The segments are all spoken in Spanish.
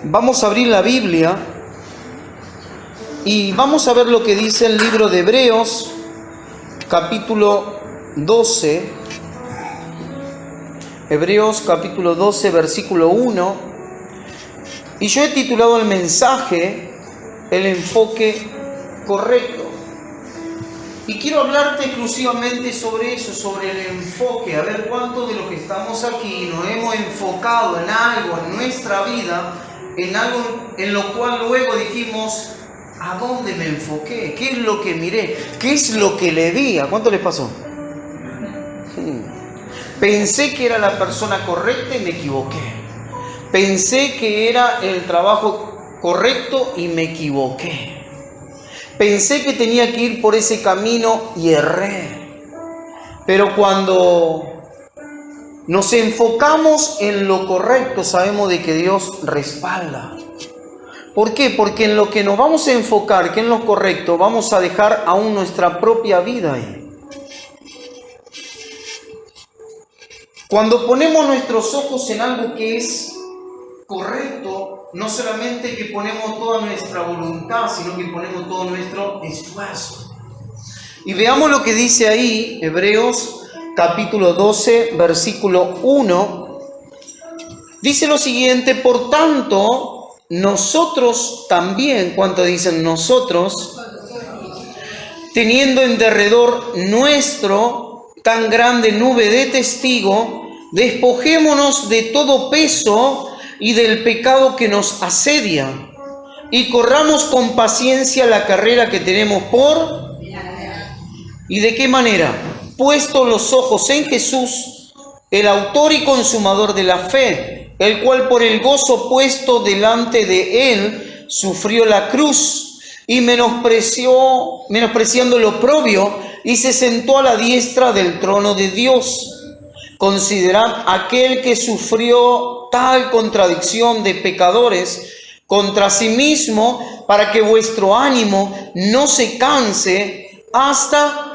Vamos a abrir la Biblia y vamos a ver lo que dice el libro de Hebreos, capítulo 12. Hebreos, capítulo 12, versículo 1. Y yo he titulado el mensaje El enfoque correcto. Y quiero hablarte exclusivamente sobre eso, sobre el enfoque. A ver cuánto de los que estamos aquí nos hemos enfocado en algo en nuestra vida, en algo en lo cual luego dijimos, ¿a dónde me enfoqué? ¿Qué es lo que miré? ¿Qué es lo que le di? ¿A cuánto les pasó? Pensé que era la persona correcta y me equivoqué. Pensé que era el trabajo correcto y me equivoqué. Pensé que tenía que ir por ese camino y erré. Pero cuando nos enfocamos en lo correcto, sabemos de que Dios respalda. ¿Por qué? Porque en lo que nos vamos a enfocar, que en lo correcto, vamos a dejar aún nuestra propia vida ahí. Cuando ponemos nuestros ojos en algo que es correcto, no solamente que ponemos toda nuestra voluntad, sino que ponemos todo nuestro esfuerzo. Y veamos lo que dice ahí, Hebreos capítulo 12, versículo 1. Dice lo siguiente: por tanto, nosotros también, ¿cuánto dicen nosotros? Teniendo en derredor nuestro tan grande nube de testigo, despojémonos de todo peso y del pecado que nos asedia, y corramos con paciencia la carrera que tenemos por... ¿Y de qué manera? Puesto los ojos en Jesús, el autor y consumador de la fe, el cual por el gozo puesto delante de él, sufrió la cruz, y menospreciando lo oprobio, y se sentó a la diestra del trono de Dios. Considerad aquel que sufrió tal contradicción de pecadores contra sí mismo, para que vuestro ánimo no se canse hasta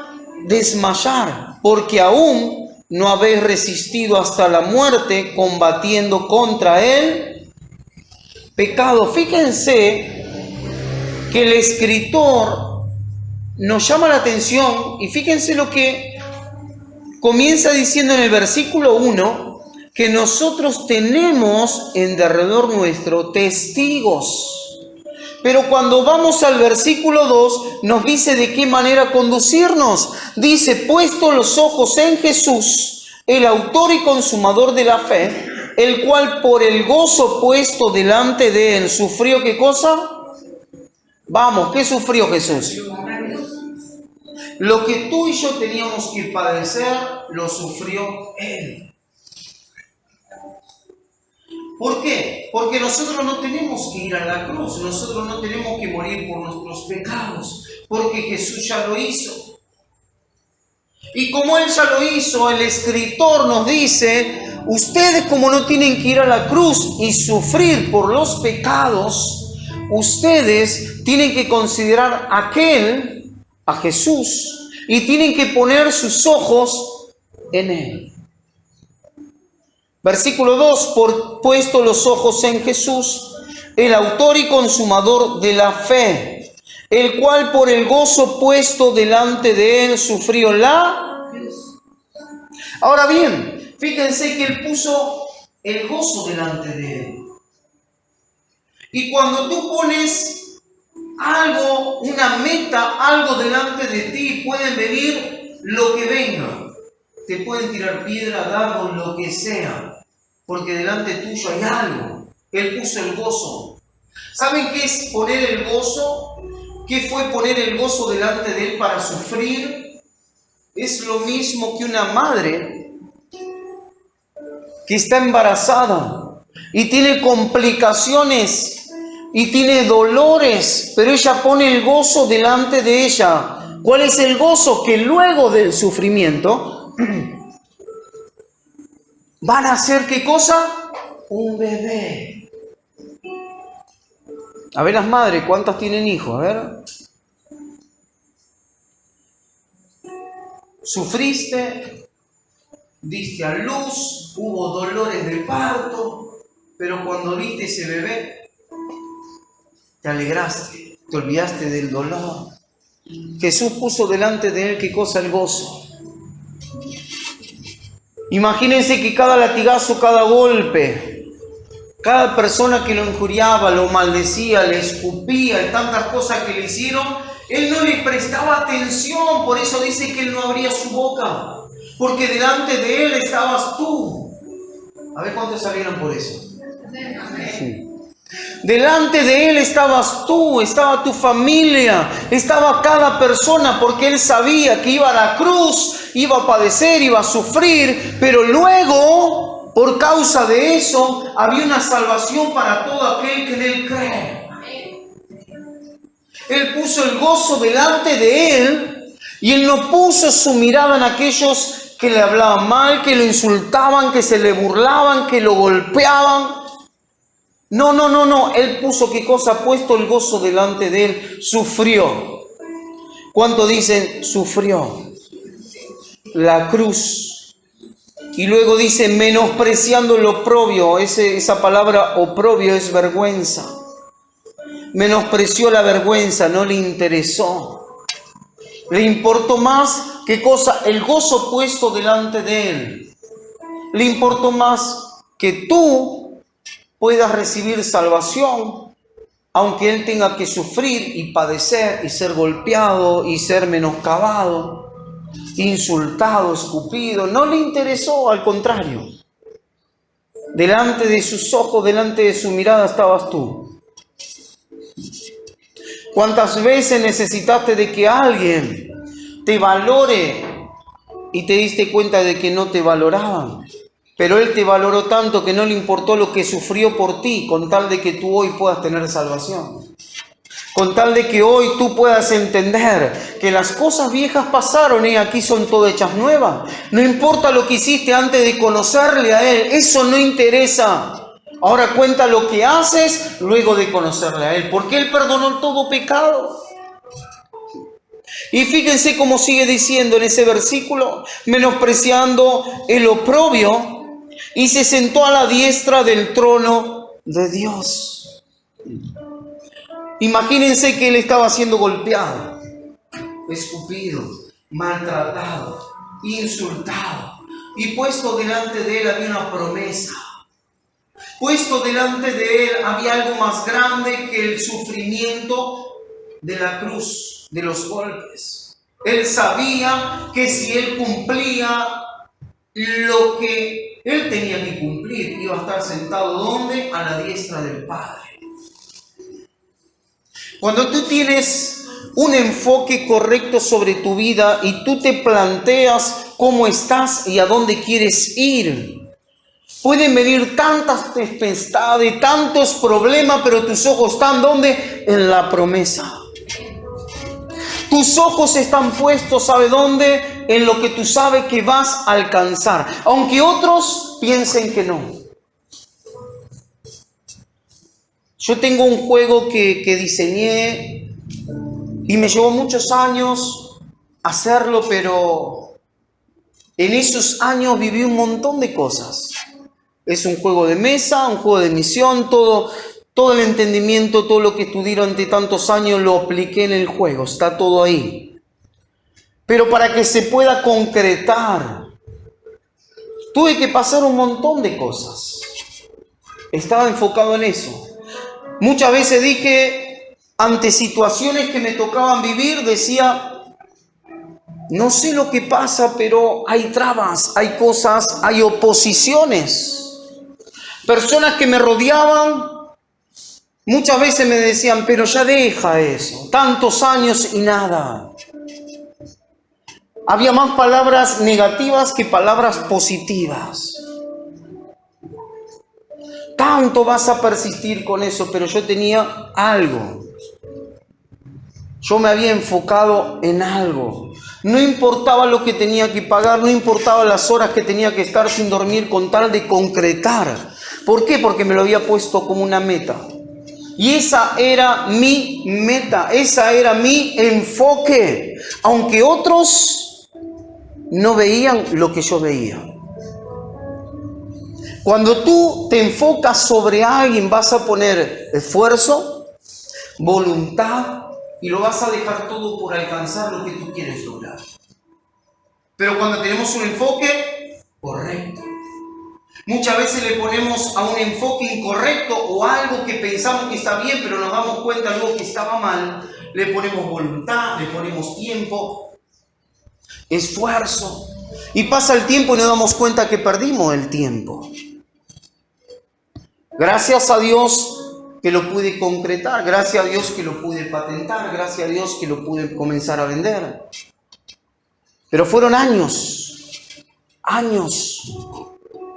desmayar, porque aún no habéis resistido hasta la muerte combatiendo contra el pecado. Fíjense que el escritor nos llama la atención y fíjense lo que comienza diciendo en el versículo 1, que nosotros tenemos en derredor nuestro testigos. Pero cuando vamos al versículo 2, nos dice de qué manera conducirnos. Dice, puesto los ojos en Jesús, el autor y consumador de la fe, el cual por el gozo puesto delante de él, ¿sufrió qué cosa? Vamos, ¿qué sufrió Jesús? Lo que tú y yo teníamos que padecer, lo sufrió Él. ¿Por qué? Porque nosotros no tenemos que ir a la cruz, nosotros no tenemos que morir por nuestros pecados, porque Jesús ya lo hizo. Y como Él ya lo hizo, el escritor nos dice, ustedes como no tienen que ir a la cruz y sufrir por los pecados, ustedes tienen que considerar a Jesús, y tienen que poner sus ojos en Él. Versículo 2, puesto los ojos en Jesús, el autor y consumador de la fe, el cual por el gozo puesto delante de él sufrió la... Ahora bien, fíjense que él puso el gozo delante de él. Y cuando tú pones algo, una meta, algo delante de ti, pueden venir lo que venga. Te pueden tirar piedra, dardo, lo que sea. Porque delante tuyo hay algo. Él puso el gozo. ¿Saben qué es poner el gozo? ¿Qué fue poner el gozo delante de él para sufrir? Es lo mismo que una madre que está embarazada y tiene complicaciones y tiene dolores, pero ella pone el gozo delante de ella. ¿Cuál es el gozo? Que luego del sufrimiento van a hacer ¿qué cosa? Un bebé. A ver las madres, ¿cuántas tienen hijos? A ver. Sufriste, diste a luz, hubo dolores de parto, pero cuando viste ese bebé, te alegraste, te olvidaste del dolor. Jesús puso delante de él, ¿qué cosa? El gozo. Imagínense que cada latigazo, cada golpe, cada persona que lo injuriaba, lo maldecía, le escupía y tantas cosas que le hicieron, él no le prestaba atención. Por eso dice que él no abría su boca, porque delante de él estabas tú. A ver cuántos salieron por eso. Sí. Delante de él estabas tú, estaba tu familia, estaba cada persona, porque él sabía que iba a la cruz, iba a padecer, iba a sufrir, pero luego, por causa de eso, había una salvación para todo aquel que en él cree. Él puso el gozo delante de él y él no puso su mirada en aquellos que le hablaban mal, que lo insultaban, que se le burlaban, que lo golpeaban. No. Él puso, ¿qué cosa? Ha puesto el gozo delante de él. Sufrió. ¿Cuánto dicen? Sufrió la cruz. Y luego dice, menospreciando lo oprobio. Esa palabra oprobio es vergüenza. Menospreció la vergüenza, no le interesó. Le importó más, ¿qué cosa? El gozo puesto delante de él. Le importó más que tú puedas recibir salvación, aunque él tenga que sufrir y padecer y ser golpeado y ser menoscabado, insultado, escupido. No le interesó, al contrario. Delante de sus ojos, delante de su mirada estabas tú. ¿Cuántas veces necesitaste de que alguien te valore y te diste cuenta de que no te valoraban? Pero él te valoró tanto que no le importó lo que sufrió por ti, con tal de que tú hoy puedas tener salvación. Con tal de que hoy tú puedas entender que las cosas viejas pasaron y aquí son todas hechas nuevas. No importa lo que hiciste antes de conocerle a él, eso no interesa. Ahora cuenta lo que haces luego de conocerle a él, porque él perdonó todo pecado. Y fíjense cómo sigue diciendo en ese versículo, menospreciando el oprobio, y se sentó a la diestra del trono de Dios. Imagínense que él estaba siendo golpeado, escupido, maltratado, insultado, y puesto delante de él había una promesa. Puesto delante de él había algo más grande que el sufrimiento de la cruz, de los golpes. Él sabía que si él cumplía lo que él tenía que cumplir, iba a estar sentado ¿dónde? A la diestra del Padre. Cuando tú tienes un enfoque correcto sobre tu vida y tú te planteas cómo estás y a dónde quieres ir, pueden venir tantas tempestades, tantos problemas, pero tus ojos están ¿dónde? En la promesa. Tus ojos están puestos, ¿sabe dónde? En lo que tú sabes que vas a alcanzar, aunque otros piensen que no. Yo tengo un juego que diseñé y me llevó muchos años hacerlo, pero en esos años viví un montón de cosas. Es un juego de mesa, un juego de misión, todo el entendimiento, todo lo que estudié durante tantos años lo apliqué en el juego, está todo ahí. Pero para que se pueda concretar, tuve que pasar un montón de cosas. Estaba enfocado en eso. Muchas veces dije, ante situaciones que me tocaban vivir, decía, no sé lo que pasa, pero hay trabas, hay cosas, hay oposiciones. Personas que me rodeaban, muchas veces me decían, pero ya deja eso, tantos años y nada. Había más palabras negativas que palabras positivas. Tanto vas a persistir con eso, pero yo tenía algo. Yo me había enfocado en algo. No importaba lo que tenía que pagar, no importaba las horas que tenía que estar sin dormir con tal de concretar. ¿Por qué? Porque me lo había puesto como una meta. Y esa era mi meta, esa era mi enfoque. Aunque otros no veían lo que yo veía. Cuando tú te enfocas sobre alguien, vas a poner esfuerzo, voluntad y lo vas a dejar todo por alcanzar lo que tú quieres lograr. Pero cuando tenemos un enfoque correcto, muchas veces le ponemos a un enfoque incorrecto o algo que pensamos que está bien, pero nos damos cuenta de algo que estaba mal, le ponemos voluntad, le ponemos tiempo, esfuerzo, y pasa el tiempo y nos damos cuenta que perdimos el tiempo. Gracias a Dios que lo pude concretar, gracias a Dios que lo pude patentar, gracias a Dios que lo pude comenzar a vender. Pero fueron años,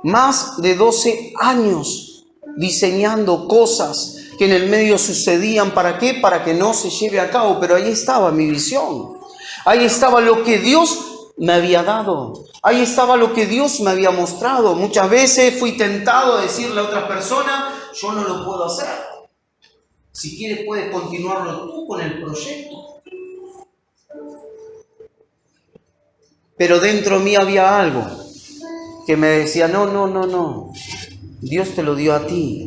más de 12 años diseñando cosas que en el medio sucedían. ¿Para qué? Para que no se lleve a cabo. Pero ahí estaba mi visión. Ahí estaba lo que Dios me había dado. Ahí estaba lo que Dios me había mostrado. Muchas veces fui tentado a decirle a otra persona, yo no lo puedo hacer. Si quieres puedes continuarlo tú con el proyecto. Pero dentro mío había algo que me decía, no. Dios te lo dio a ti.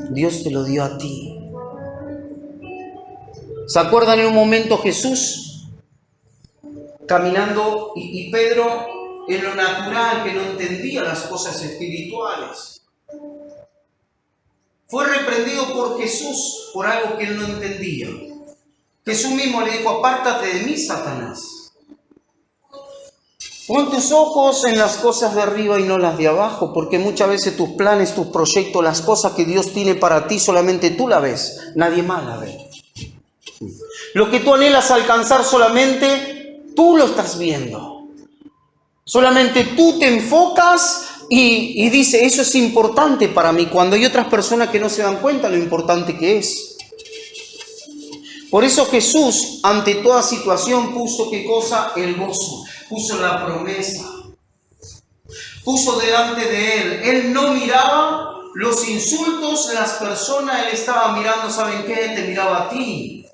Dios te lo dio a ti. ¿Se acuerdan en un momento Jesús caminando y Pedro en lo natural, que no entendía las cosas espirituales? Fue reprendido por Jesús por algo que él no entendía. Jesús mismo le dijo, apártate de mí, Satanás. Pon tus ojos en las cosas de arriba y no las de abajo, porque muchas veces tus planes, tus proyectos, las cosas que Dios tiene para ti, solamente tú la ves, nadie más la ve. Lo que tú anhelas alcanzar, solamente tú lo estás viendo. Solamente tú te enfocas y dices, eso es importante para mí, cuando hay otras personas que no se dan cuenta lo importante que es. Por eso Jesús, ante toda situación, puso ¿qué cosa? El gozo. Puso la promesa. Puso delante de él. Él no miraba los insultos de las personas. Él estaba mirando, ¿saben qué? Te miraba a ti.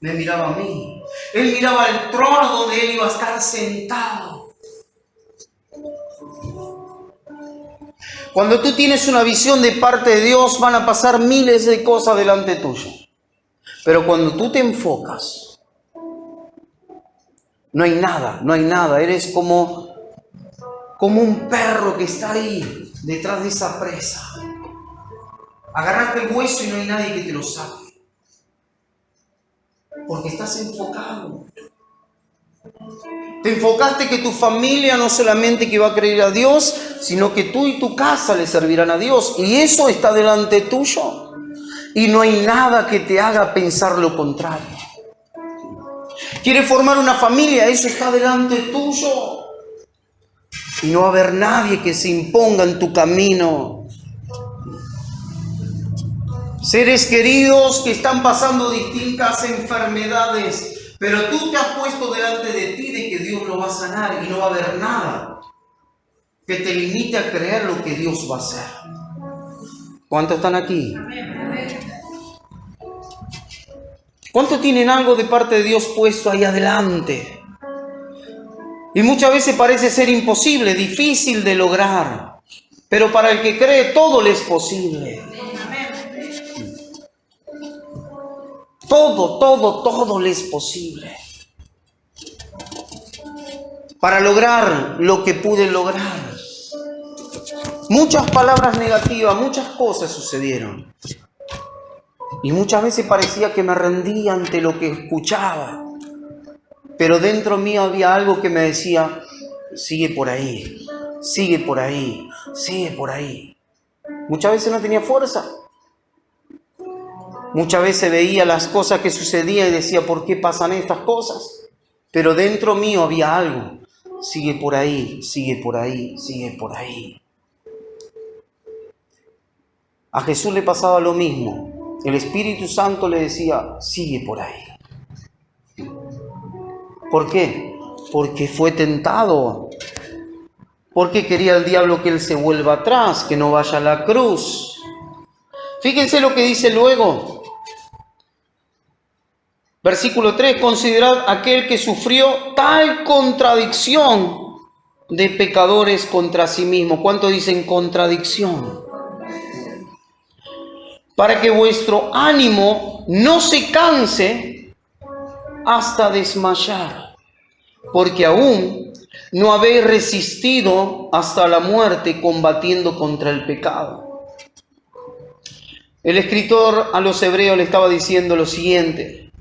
Me miraba a mí. Él miraba el trono donde él iba a estar sentado. Cuando tú tienes una visión de parte de Dios, van a pasar miles de cosas delante tuyo. Pero cuando tú te enfocas, no hay nada. Eres como un perro que está ahí, detrás de esa presa. Agarraste el hueso y no hay nadie que te lo saque. Porque estás enfocado. Te enfocaste que tu familia no solamente que va a creer a Dios, sino que tú y tu casa le servirán a Dios. Y eso está delante tuyo. Y no hay nada que te haga pensar lo contrario. ¿Quieres formar una familia? Eso está delante tuyo. Y no va a haber nadie que se imponga en tu camino. Seres queridos que están pasando distintas enfermedades, pero tú te has puesto delante de ti de que Dios lo va a sanar y no va a haber nada que te limite a creer lo que Dios va a hacer. ¿Cuántos están aquí? ¿Cuántos tienen algo de parte de Dios puesto ahí adelante? Y muchas veces parece ser imposible, difícil de lograr. Pero para el que cree, todo le es posible. Todo le es posible. Para lograr lo que pude lograr. Muchas palabras negativas, muchas cosas sucedieron. Y muchas veces parecía que me rendía ante lo que escuchaba. Pero dentro mío había algo que me decía, sigue por ahí, sigue por ahí, sigue por ahí. Muchas veces no tenía fuerza. Muchas veces veía las cosas que sucedían y decía, ¿por qué pasan estas cosas? Pero dentro mío había algo. Sigue por ahí, sigue por ahí, sigue por ahí. A Jesús le pasaba lo mismo. El Espíritu Santo le decía, sigue por ahí. ¿Por qué? Porque fue tentado. Porque quería el diablo que él se vuelva atrás, que no vaya a la cruz. Fíjense lo que dice luego. Versículo 3, considerad aquel que sufrió tal contradicción de pecadores contra sí mismo. ¿Cuánto dicen contradicción? para que vuestro ánimo no se canse hasta desmayar, porque aún no habéis resistido hasta la muerte combatiendo contra el pecado. El escritor a los hebreos le estaba diciendo lo siguiente: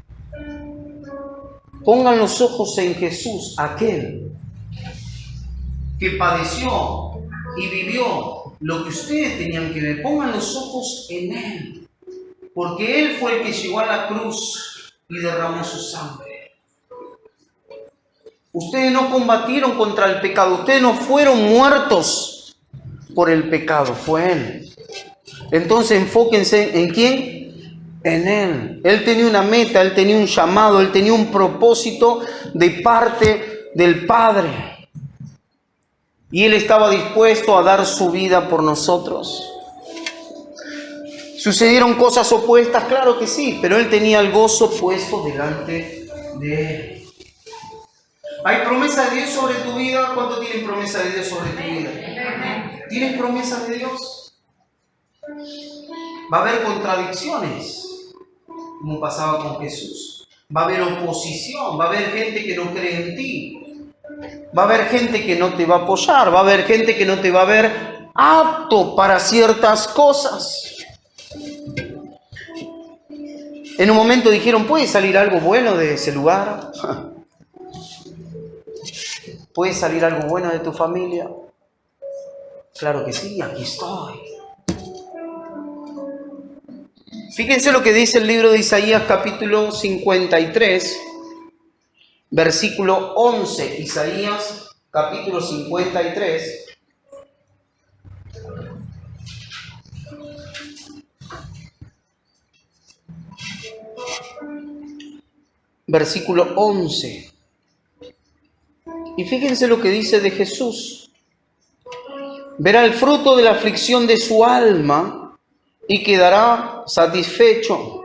pongan los ojos en Jesús, aquel que padeció y vivió lo que ustedes tenían que ver. Pongan los ojos en Él, porque Él fue el que llegó a la cruz y derramó su sangre. Ustedes no combatieron contra el pecado, ustedes no fueron muertos por el pecado, fue Él. Entonces enfóquense en ¿quién? En Él. Él tenía una meta, Él tenía un llamado, Él tenía un propósito de parte del Padre. Y Él estaba dispuesto a dar su vida por nosotros. ¿Sucedieron cosas opuestas? Claro que sí, pero Él tenía el gozo puesto delante de Él. ¿Hay promesa de Dios sobre tu vida? ¿Cuánto tienen promesa de Dios sobre tu vida? ¿Tienes promesa de Dios? Va a haber contradicciones, como pasaba con Jesús. Va a haber oposición, va a haber gente que no cree en ti. Va a haber gente que no te va a apoyar, va a haber gente que no te va a ver apto para ciertas cosas. En un momento dijeron, ¿puede salir algo bueno de ese lugar? ¿Puede salir algo bueno de tu familia? Claro que sí, aquí estoy. Fíjense lo que dice el libro de Isaías capítulo 53, versículo 11. Isaías capítulo 53. Versículo 11. Y fíjense lo que dice de Jesús. Verá el fruto de la aflicción de su alma y quedará satisfecho.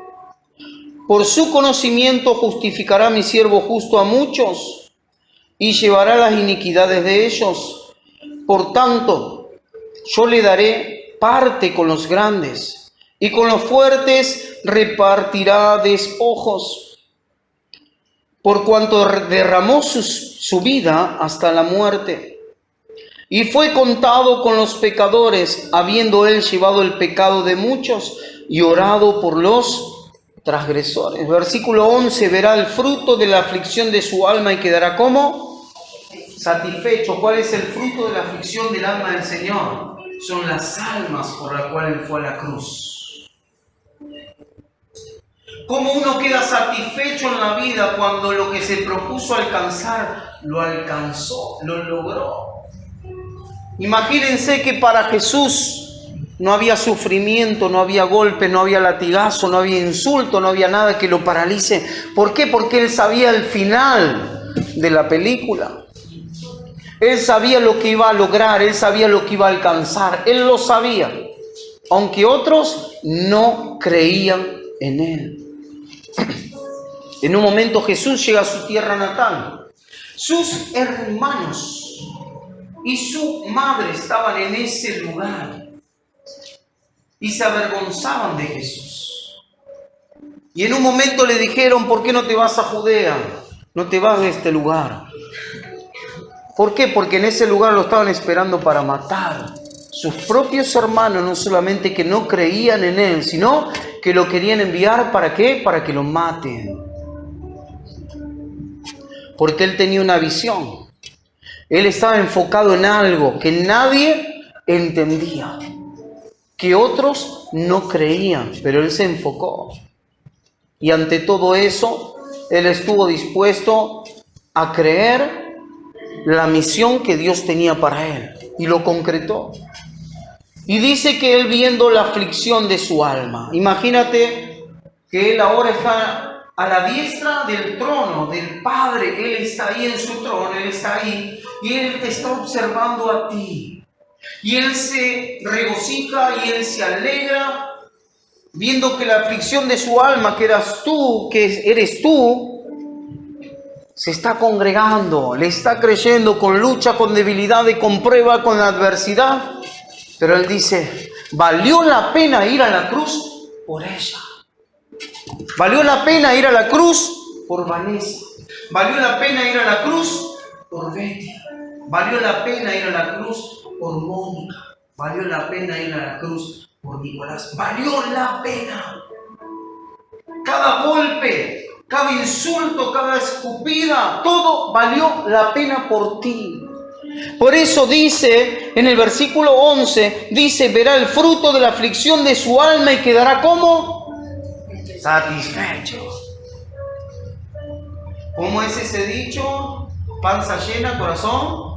Por su conocimiento justificará mi siervo justo a muchos y llevará las iniquidades de ellos. Por tanto, yo le daré parte con los grandes y con los fuertes repartirá despojos. Por cuanto derramó su vida hasta la muerte, y fue contado con los pecadores, habiendo él llevado el pecado de muchos y orado por los transgresores. Versículo 11, verá el fruto de la aflicción de su alma y quedará ¿cómo? Satisfecho. ¿Cuál es el fruto de la aflicción del alma del Señor? Son las almas por las cuales él fue a la cruz. ¿Cómo uno queda satisfecho en la vida cuando lo que se propuso alcanzar, lo alcanzó, lo logró? Imagínense que para Jesús no había sufrimiento, no había golpe, no había latigazo, no había insulto, no había nada que lo paralice. ¿Por qué? Porque Él sabía el final de la película. Él sabía lo que iba a lograr, Él sabía lo que iba a alcanzar, Él lo sabía, aunque otros no creían en Él. En un momento Jesús llega a su tierra natal. Sus hermanos y su madre estaban en ese lugar y se avergonzaban de Jesús. Y en un momento le dijeron, ¿por qué no te vas a Judea? No te vas de este lugar. ¿Por qué? Porque en ese lugar lo estaban esperando para matar. Sus propios hermanos, no solamente que no creían en Él, sino que lo querían enviar, ¿para qué? Para que lo maten. Porque Él tenía una visión. Él estaba enfocado en algo que nadie entendía, que otros no creían, pero Él se enfocó. Y ante todo eso, Él estuvo dispuesto a creer la misión que Dios tenía para Él. Y lo concretó. Y dice que Él viendo la aflicción de su alma. Imagínate que Él ahora está a la diestra del trono del Padre. Él está ahí en su trono, Él está ahí. Y Él te está observando a ti. Y Él se regocija y Él se alegra viendo que la aflicción de su alma, que eres tú, se está congregando, le está creyendo con lucha, con debilidad y con prueba, con adversidad. Pero Él dice, ¿valió la pena ir a la cruz? por ella. Valió la pena ir a la cruz por Vanessa. Valió la pena ir a la cruz por Betty. Valió la pena ir a la cruz por Mónica. Valió la pena ir a la cruz por Nicolás. Valió la pena. Cada golpe, cada insulto, cada escupida, todo valió la pena por ti. Por eso dice en el versículo 11, dice, verá el fruto de la aflicción de su alma y quedará ¿cómo? Satisfecho. ¿Cómo es ese dicho? Panza llena, corazón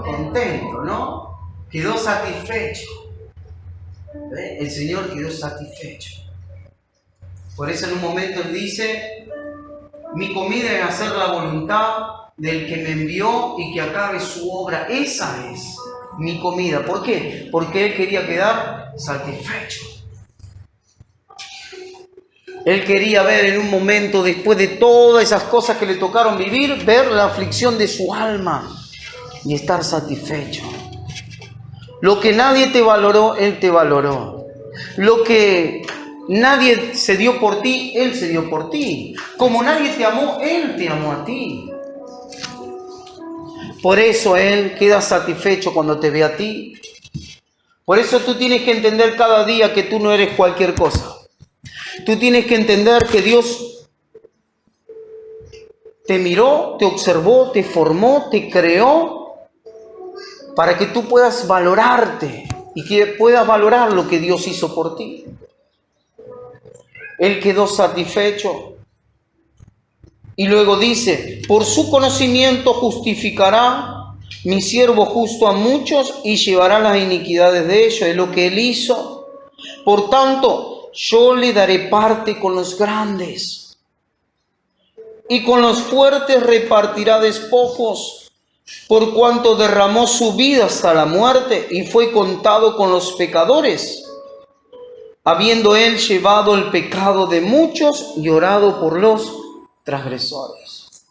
contento, ¿no? Quedó satisfecho. El Señor quedó satisfecho. Por eso en un momento Él dice, mi comida es hacer la voluntad del que me envió y que acabe su obra. Esa es mi comida. ¿Por qué? Porque Él quería quedar satisfecho. Él quería ver en un momento, después de todas esas cosas que le tocaron vivir, ver la aflicción de su alma y estar satisfecho. Lo que nadie te valoró, Él te valoró. Lo que nadie se dio por ti, Él se dio por ti. Como nadie te amó, Él te amó a ti. Por eso Él queda satisfecho cuando te ve a ti. Por eso tú tienes que entender cada día que tú no eres cualquier cosa. Tú tienes que entender que Dios te miró, te observó, te formó, te creó para que tú puedas valorarte y que puedas valorar lo que Dios hizo por ti. Él quedó satisfecho. Y luego dice, por su conocimiento justificará mi siervo justo a muchos y llevará las iniquidades de ellos. Es lo que Él hizo. Por tanto, yo le daré parte con los grandes y con los fuertes repartirá despojos, por cuanto derramó su vida hasta la muerte y fue contado con los pecadores, habiendo Él llevado el pecado de muchos y orado por los transgresores.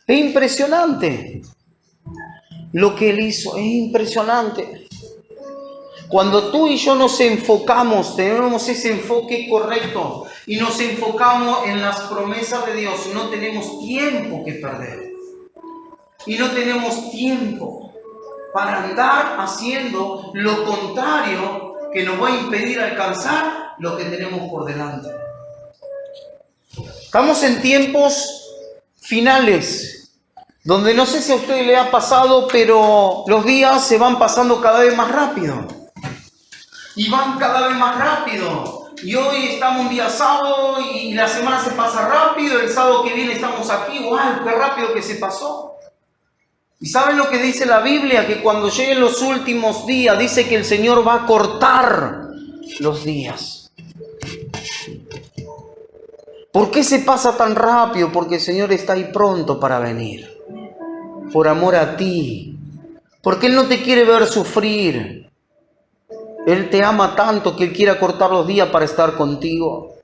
Es impresionante lo que Él hizo, es impresionante. Cuando tú y yo nos enfocamos, tenemos ese enfoque correcto y nos enfocamos en las promesas de Dios, no tenemos tiempo que perder. Y no tenemos tiempo para andar haciendo lo contrario que nos va a impedir alcanzar lo que tenemos por delante. Estamos en tiempos finales, donde no sé si a usted le ha pasado, pero los días se van pasando cada vez más rápido. Y van cada vez más rápido. Y hoy estamos un día sábado y la semana se pasa rápido. El sábado que viene estamos aquí. ¡Wow! ¡Qué rápido que se pasó! ¿Y saben lo que dice la Biblia? Que cuando lleguen los últimos días, dice que el Señor va a cortar los días. ¿Por qué se pasa tan rápido? Porque el Señor está ahí pronto para venir. Por amor a ti. Porque Él no te quiere ver sufrir. Él te ama tanto que Él quiere acortar los días para estar contigo.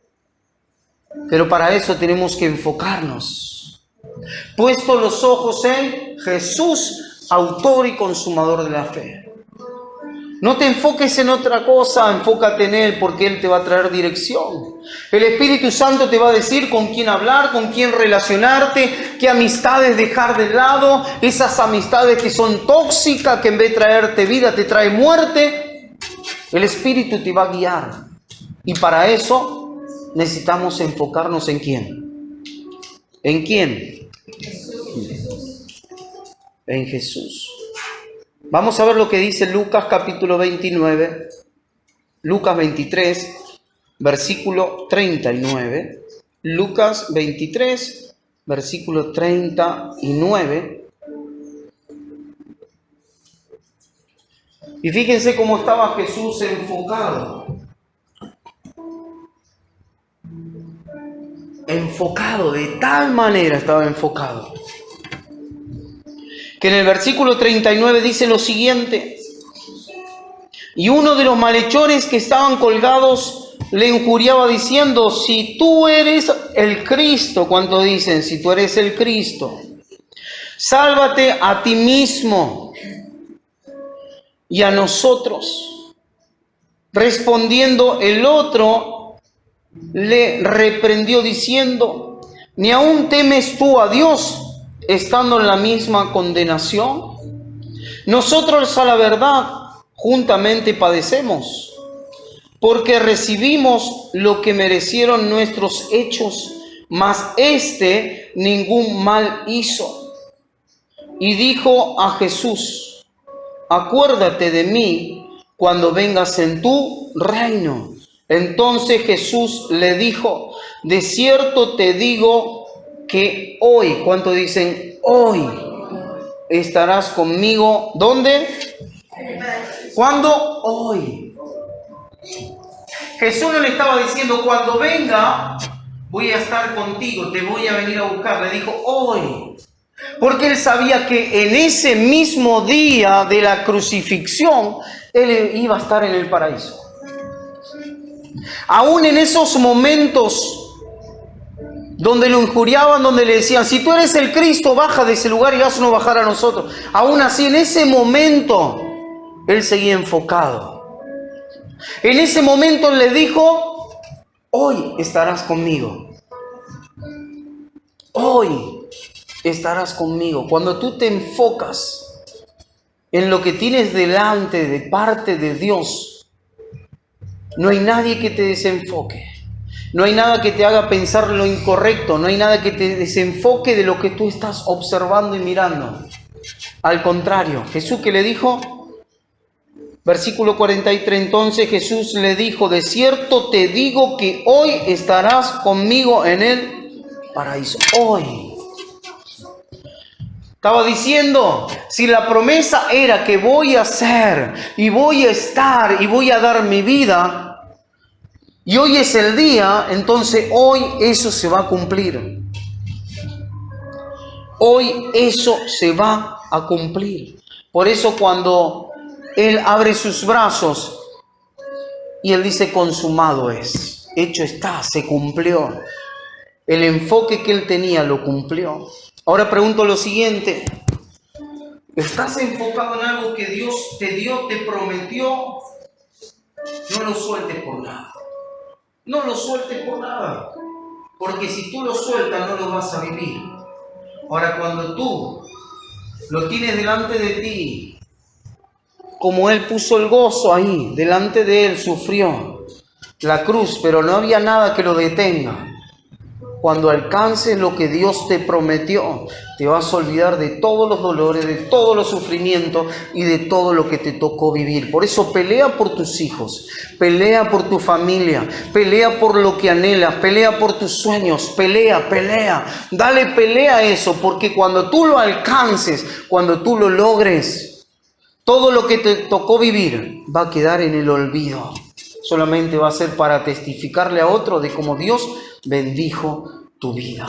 Pero para eso tenemos que enfocarnos. Puesto los ojos en Jesús, autor y consumador de la fe. No te enfoques en otra cosa, enfócate en Él porque Él te va a traer dirección. El Espíritu Santo te va a decir con quién hablar, con quién relacionarte, qué amistades dejar de lado, esas amistades que son tóxicas, que en vez de traerte vida te trae muerte. El Espíritu te va a guiar. Y para eso necesitamos enfocarnos en ¿quién? ¿En quién? En Jesús. Vamos a ver lo que dice Lucas capítulo 29, Lucas 23, versículo 39. Lucas 23, versículo 39. Y fíjense cómo estaba Jesús enfocado. Enfocado, de tal manera estaba enfocado. Que en el versículo 39 dice lo siguiente. Y uno de los malhechores que estaban colgados le injuriaba diciendo, si tú eres el Cristo, ¿cuánto dicen? Si tú eres el Cristo, sálvate a ti mismo y a nosotros. Respondiendo el otro le reprendió diciendo: ¿ni aún temes tú a Dios, estando en la misma condenación? Nosotros, a la verdad, juntamente padecemos, porque recibimos lo que merecieron nuestros hechos, mas éste ningún mal hizo. Y dijo a Jesús: acuérdate de mí cuando vengas en tu reino. Entonces Jesús le dijo: de cierto te digo que hoy, ¿cuánto dicen hoy? Estarás conmigo. ¿Dónde? ¿Cuándo? Hoy. Jesús no le estaba diciendo cuando venga voy a estar contigo, te voy a venir a buscar. Le dijo hoy. Porque él sabía que en ese mismo día de la crucifixión, él iba a estar en el paraíso. Aún en esos momentos donde lo injuriaban, donde le decían: si tú eres el Cristo, baja de ese lugar y haznos bajar a nosotros. Aún así, en ese momento, él seguía enfocado. En ese momento le dijo: hoy estarás conmigo. Hoy estarás conmigo. Cuando tú te enfocas en lo que tienes delante de parte de Dios, no hay nadie que te desenfoque. No hay nada que te haga pensar lo incorrecto. No hay nada que te desenfoque de lo que tú estás observando y mirando. Al contrario, Jesús, ¿qué le dijo? Versículo 43, entonces Jesús le dijo: de cierto te digo que hoy estarás conmigo en el paraíso. Hoy. Estaba diciendo, si la promesa era que voy a hacer y voy a estar y voy a dar mi vida, y hoy es el día, entonces hoy eso se va a cumplir. Hoy eso se va a cumplir. Por eso cuando Él abre sus brazos y Él dice: consumado es, hecho está, se cumplió. El enfoque que Él tenía lo cumplió. Ahora pregunto lo siguiente: ¿estás enfocado en algo que Dios te dio, te prometió? No lo sueltes por nada. No lo sueltes por nada. Porque si tú lo sueltas, no lo vas a vivir. Ahora, cuando tú lo tienes delante de ti, como Él puso el gozo ahí, delante de Él sufrió la cruz, pero no había nada que lo detenga. Cuando alcances lo que Dios te prometió, te vas a olvidar de todos los dolores, de todos los sufrimientos y de todo lo que te tocó vivir. Por eso pelea por tus hijos, pelea por tu familia, pelea por lo que anhelas, pelea por tus sueños, pelea, dale pelea a eso, porque cuando tú lo alcances, cuando tú lo logres, todo lo que te tocó vivir va a quedar en el olvido. Solamente va a ser para testificarle a otro de cómo Dios bendijo tu vida.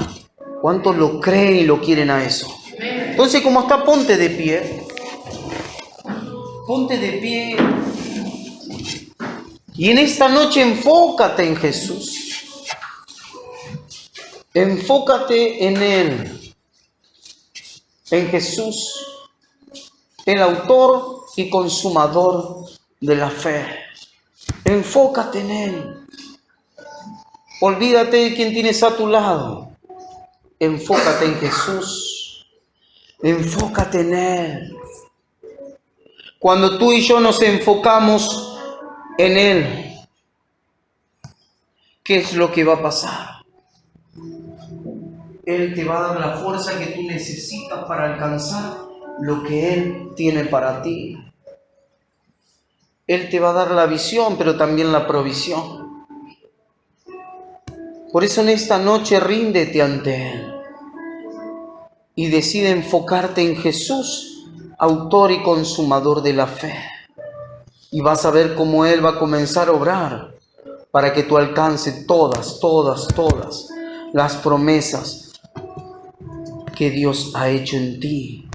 ¿Cuántos lo creen y lo quieren a eso? Entonces, como está, ponte de pie. Ponte de pie. Y en esta noche enfócate en Jesús. Enfócate en Él. En Jesús, el autor y consumador de la fe. Enfócate en Él. Olvídate de quien tienes a tu lado. Enfócate en Jesús. Enfócate en Él. Cuando tú y yo nos enfocamos en Él, ¿qué es lo que va a pasar? Él te va a dar la fuerza que tú necesitas para alcanzar lo que Él tiene para ti. Él te va a dar la visión, pero también la provisión. Por eso en esta noche ríndete ante Él y decide enfocarte en Jesús, autor y consumador de la fe. Y vas a ver cómo Él va a comenzar a obrar para que tú alcances todas las promesas que Dios ha hecho en ti.